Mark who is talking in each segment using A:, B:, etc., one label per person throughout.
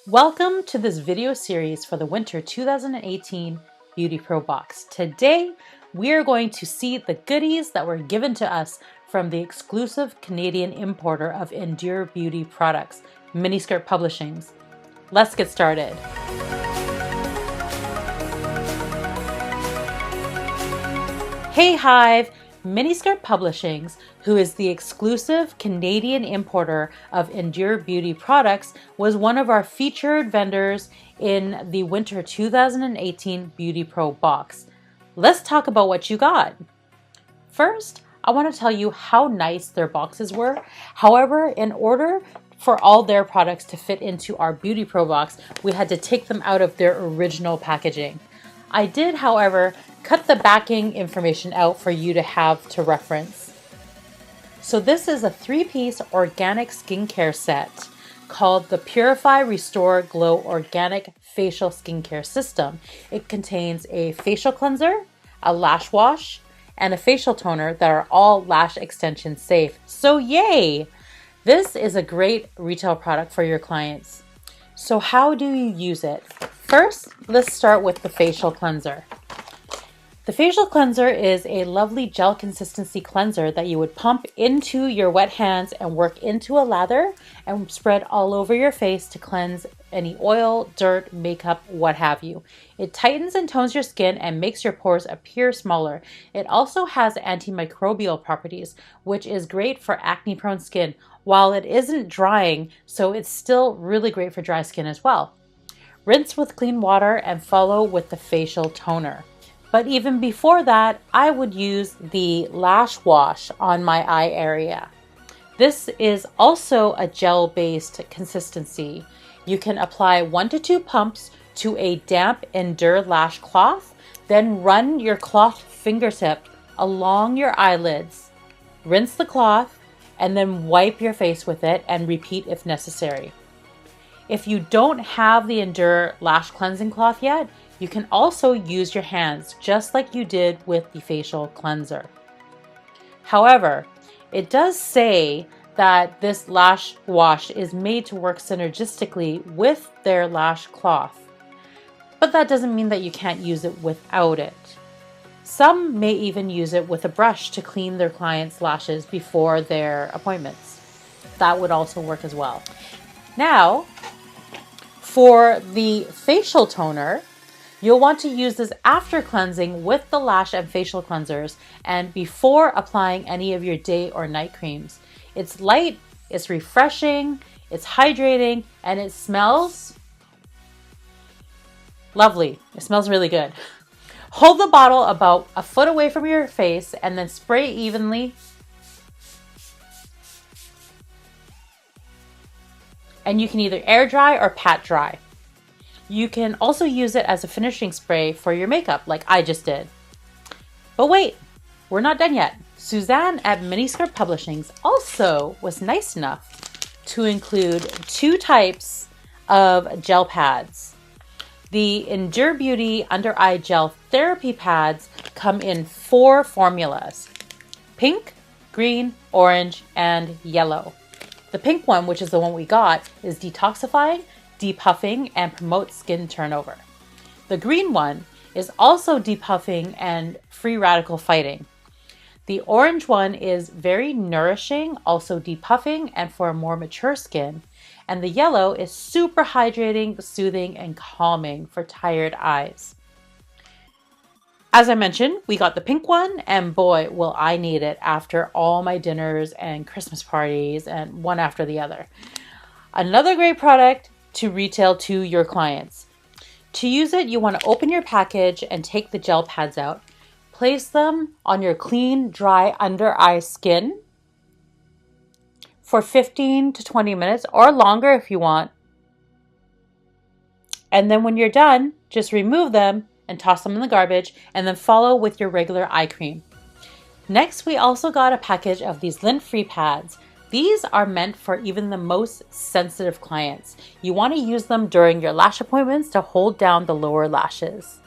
A: Welcome to this video series for the winter 2018 BeautyPro Box. Today, we are going to see the goodies that were given to us from the exclusive Canadian importer of Endure Beauty products, Miniskirt Publishings. Let's get started. Hey Hive! Miniskirt Publishings, who is the exclusive Canadian importer of Endure Beauty products, was one of our featured vendors in the winter 2018 BeautyPro Box. Let's talk about what you got. First, I want to tell you how nice their boxes were. However, in order for all their products to fit into our BeautyPro Box, we had to take them out of their original packaging. I did, however, cut the backing information out for you to have to reference. So this is a 3-piece organic skincare set called the Purify, Restore, Glow Organic Facial Skincare System. It contains a facial cleanser, a lash wash, and a facial toner that are all lash extension safe. So yay! This is a great retail product for your clients. So how do you use it? First, let's start with the facial cleanser. The facial cleanser is a lovely gel consistency cleanser that you would pump into your wet hands and work into a lather and spread all over your face to cleanse any oil, dirt, makeup, what have you. It tightens and tones your skin and makes your pores appear smaller. It also has antimicrobial properties, which is great for acne-prone skin, while it isn't drying, so it's still really great for dry skin as well. Rinse with clean water and follow with the facial toner. But even before that, I would use the Lash Wash on my eye area. This is also a gel-based consistency. You can apply 1 to 2 pumps to a damp Endure lash cloth, then run your cloth fingertip along your eyelids. Rinse the cloth, and then wipe your face with it and repeat if necessary. If you don't have the Endure lash cleansing cloth yet, you can also use your hands just like you did with the facial cleanser. However, it does say that this lash wash is made to work synergistically with their lash cloth, but that doesn't mean that you can't use it without it. Some may even use it with a brush to clean their clients' lashes before their appointments. That would also work as well. Now, for the facial toner, you'll want to use this after cleansing with the lash and facial cleansers and before applying any of your day or night creams. It's light, it's refreshing, it's hydrating, and it smells lovely. It smells really good. Hold the bottle about a foot away from your face and then spray evenly. And you can either air dry or pat dry. You can also use it as a finishing spray for your makeup like I just did. But wait, we're not done yet. Suzanne at Miniskirt Publishings also was nice enough to include 2 types of gel pads. The Endure Beauty Under Eye Gel Therapy Pads come in 4 formulas: pink, green, orange, and yellow. The pink one, which is the one we got, is detoxifying, depuffing, and promotes skin turnover. The green one is also depuffing and free radical fighting. The orange one is very nourishing, also depuffing, and for a more mature skin. And the yellow is super hydrating, soothing, and calming for tired eyes. As I mentioned, we got the pink one, and boy, will I need it after all my dinners and Christmas parties and one after the other. Another great product to retail to your clients. To use it, you want to open your package and take the gel pads out. Place them on your clean, dry under eye skin for 15 to 20 minutes or longer if you want. And then when you're done, just remove them and toss them in the garbage and then follow with your regular eye cream. Next, we also got a package of these lint-free pads. These are meant for even the most sensitive clients. You want to use them during your lash appointments to hold down the lower lashes.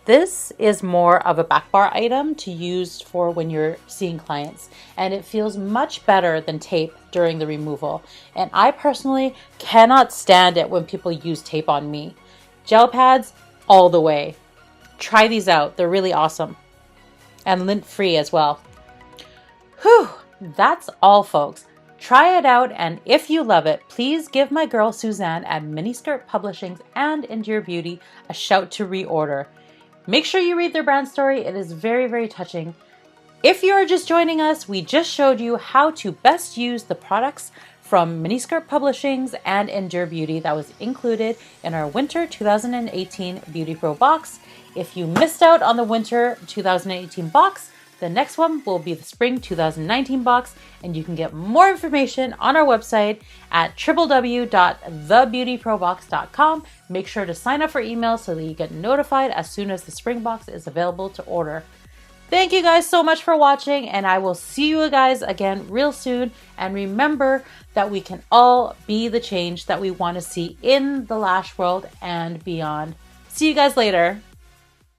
A: This is more of a back bar item to use for when you're seeing clients, and it feels much better than tape during the removal. And I personally cannot stand it when people use tape on me. Gel pads all the way. Try these out. They're really awesome. And lint free as well. Whew, that's all folks. Try it out, and if you love it, please give my girl Suzanne at Miniskirt Publishings and Endure Beauty a shout to reorder. Make sure you read their brand story. It is very, very touching. If you are just joining us, we just showed you how to best use the products from Miniskirt Publishings and Endure Beauty that was included in our Winter 2018 BeautyPro Box. If you missed out on the Winter 2018 box, the next one will be the Spring 2019 box, and you can get more information on our website at www.thebeautyprobox.com. Make sure to sign up for emails so that you get notified as soon as the spring box is available to order. Thank you guys so much for watching, and I will see you guys again real soon. And remember that we can all be the change that we want to see in the lash world and beyond. See you guys later.